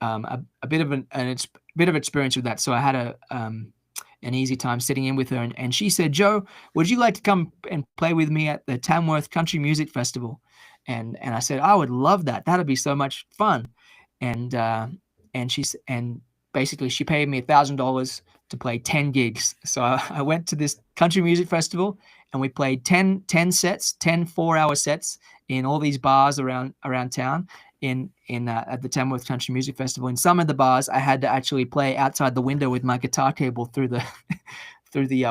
a bit of bit of experience with that. So I had an easy time sitting in with her, and she said, "Joe, would you like to come and play with me at the Tamworth Country Music Festival?" And I said, "I would love that. That'd be so much fun." And and basically she paid me $1,000 to play 10 gigs. So I went to this country music festival, and we played 10 sets, 10 4-hour sets in all these bars around town at the Tamworth Country Music Festival. In some of the bars, I had to actually play outside the window with my guitar cable through the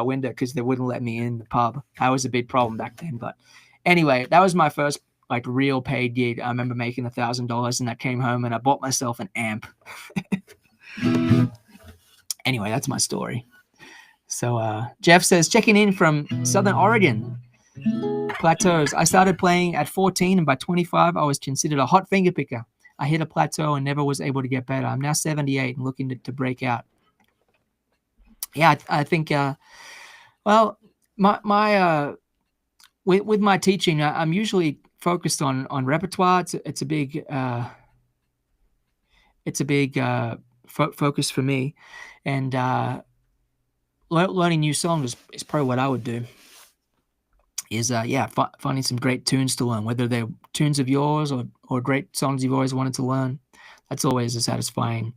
window because they wouldn't let me in the pub. That was a big problem back then. But anyway, that was my first like real paid gig. I remember making $1,000, and I came home and I bought myself an amp. Anyway, that's my story. So Jeff says, checking in from Southern Oregon. Plateaus. I started playing at 14, and by 25, I was considered a hot finger picker. I hit a plateau and never was able to get better. I'm now 78 and looking to break out. Yeah, I think, well, with my teaching, I'm usually focused on repertoire. It's a big focus for me, and learning new songs is probably what I would do. Is finding some great tunes to learn, whether they're tunes of yours or great songs you've always wanted to learn. That's always a satisfying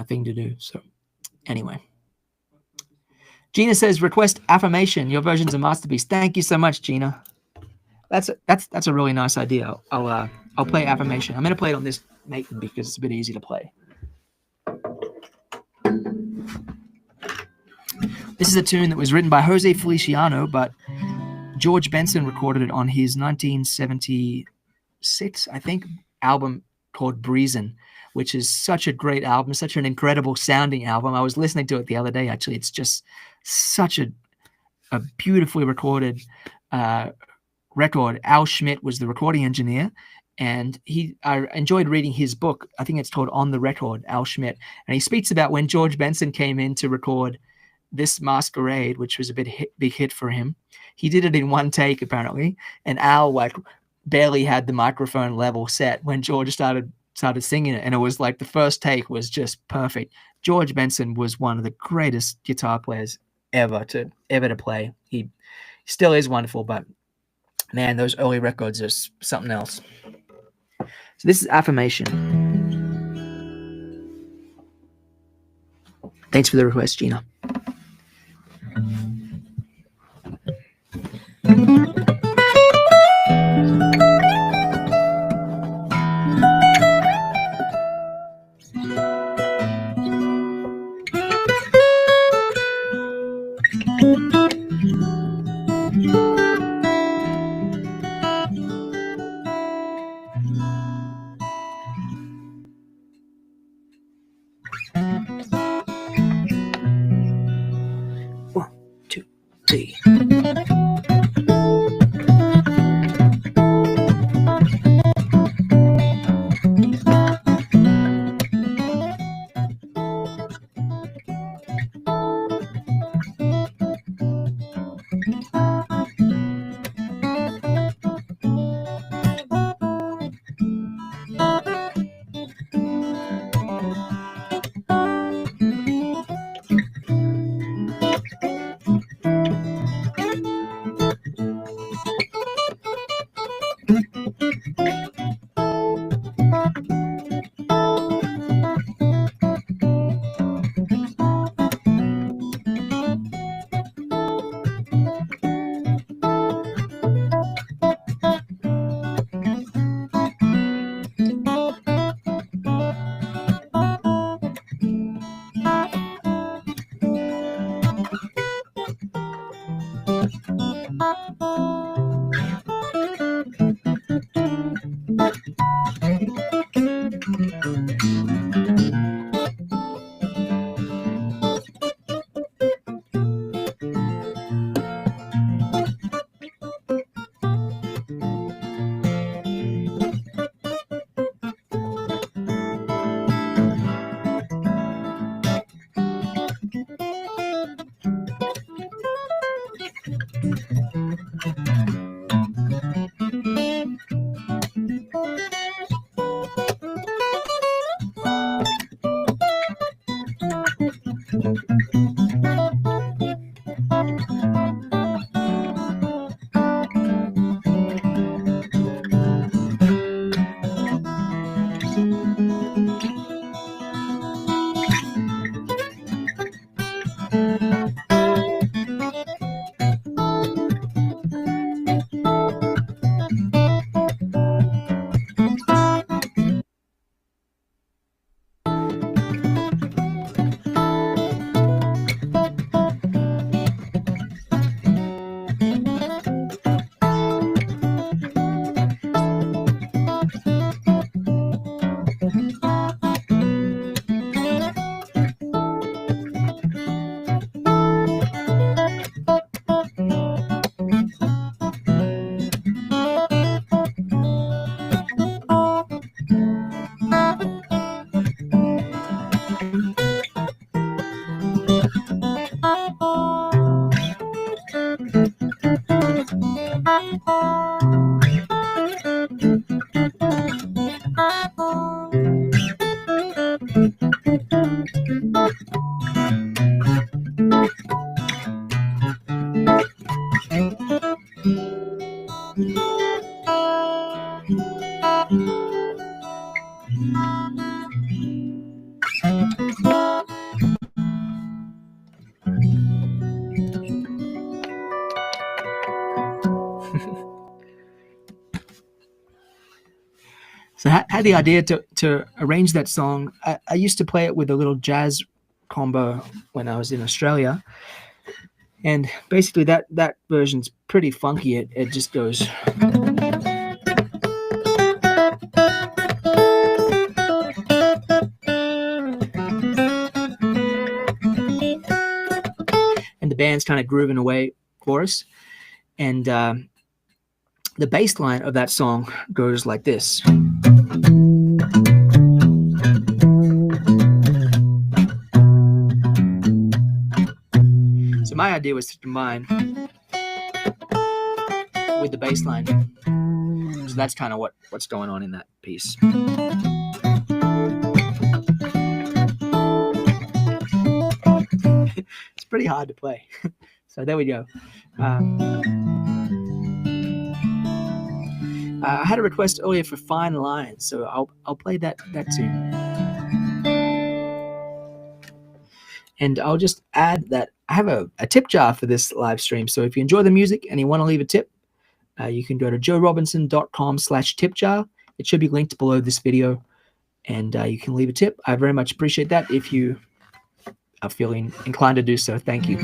thing to do. So anyway, Gina says, request affirmation. Your version's a masterpiece. Thank you so much, Gina. That's a really nice idea. I'll play affirmation. I'm gonna play it on this Nathan because it's a bit easy to play. This is a tune that was written by Jose Feliciano, but George Benson recorded it on his 1976, I think, album called Breezin', which is such a great album, such an incredible sounding album. I was listening to it the other day, actually. It's just such a beautifully recorded record. Al Schmidt was the recording engineer, and I enjoyed reading his book. I think it's called On the Record, Al Schmidt. And he speaks about when George Benson came in to record this Masquerade, which was a big hit for him. He did it in one take, apparently, and Al barely had the microphone level set when George started singing it, and it was like the first take was just perfect. George Benson was one of the greatest guitar players ever to play. He still is wonderful, but man, those early records are something else. So this is Affirmation. Thanks for the request, Gina. So I had the idea to arrange that song. I used to play it with a little jazz combo when I was in Australia. And basically that version's pretty funky. It just goes. And the band's kind of grooving away for us. And the bass line of that song goes like this. So my idea was to combine with the bass line. So that's kind of what's going on in that piece. It's pretty hard to play. So there we go. I had a request earlier for Fine Line, so I'll play that tune. And I'll just add that I have a tip jar for this live stream. So if you enjoy the music and you want to leave a tip, you can go to joerobinson.com/tip jar. It should be linked below this video, and you can leave a tip. I very much appreciate that if you are feeling inclined to do so. Thank you.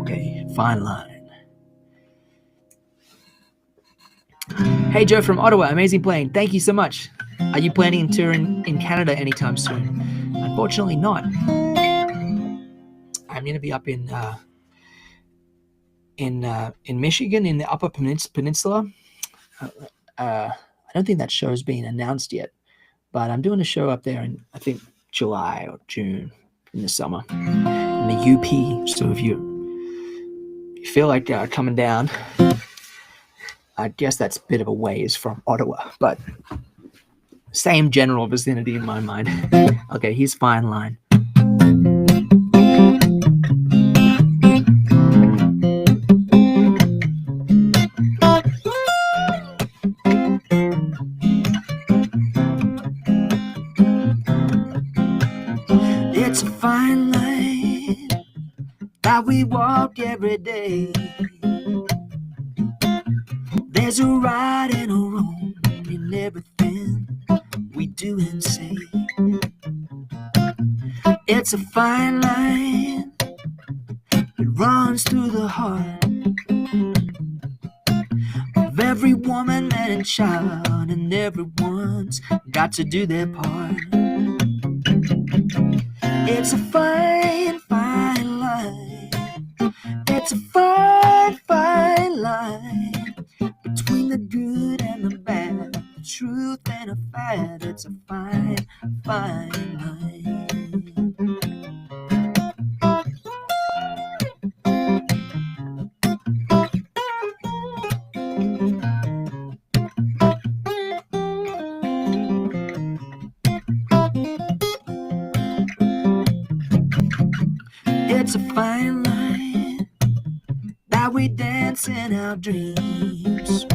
Okay, Fine Line. Hey Joe from Ottawa, amazing playing. Thank you so much. Are you planning on touring in Canada anytime soon? Unfortunately not. I'm going to be up in Michigan, in the Upper Peninsula. I don't think that show's been announced yet, but I'm doing a show up there in, I think, July or June in the summer in the UP. So if you feel like coming down, I guess that's a bit of a ways from Ottawa, but same general vicinity in my mind. Okay, here's Fine Line. It's a fine line that we walk every day. There's a right and a wrong in everything we do and say. It's a fine line, it runs through the heart of every woman, man and child, and everyone's got to do their part. It's a fine, fine line. It's a fine, fine line between the good and the bad, the truth and a fad. It's a fine, fine line. It's a fine line that we dance in our dreams.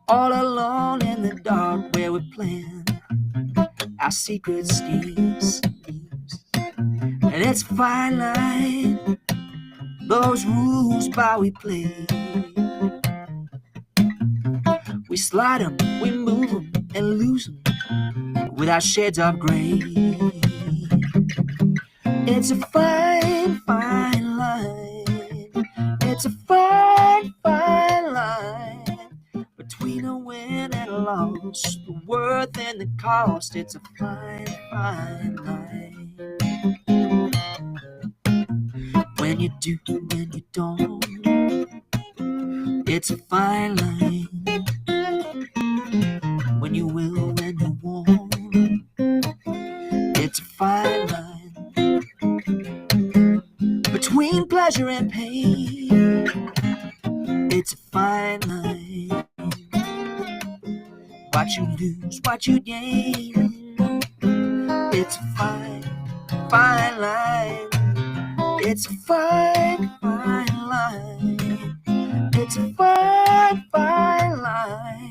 all alone in the dark where we plan our secret schemes. And it's a fine line, those rules by we play. We slide them, we move them, and lose them with our shades of gray. It's a fine, fine line. It's a fine, fine line between a win and a loss, the worth and the cost. It's a fine, fine line. When you do, when you don't, it's a fine line. When you will, when you won't, it's a fine line. Between pleasure and pain, it's a fine line. What you lose, what you gain, it's a fine, fine line. It's a fine, fine line. It's a fine, fine line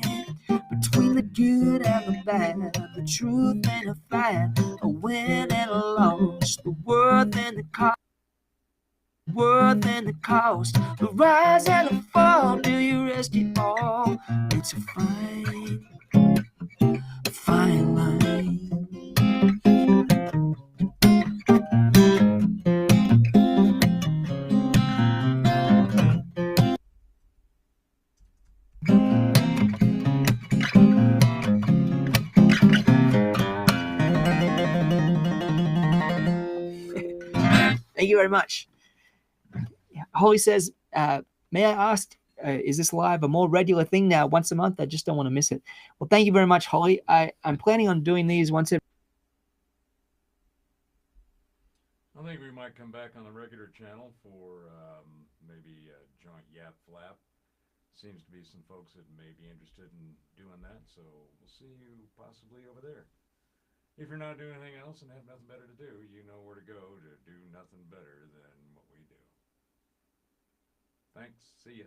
between the good and the bad, the truth and the fad, a win and a loss, the worth and the cost. Worth and the cost, the rise and the fall, do you risk it all? It's a fine, fine line. Thank you very much. Holly says, may I ask, is this live a more regular thing now, once a month? I just don't want to miss it. Well, thank you very much, Holly. I'm planning on doing these once every. I think we might come back on the regular channel for maybe joint yap flap. Seems to be some folks that may be interested in doing that, so we'll see you possibly over there. If you're not doing anything else and have nothing better to do, you know where to go to do nothing better than what we do. Thanks. See ya.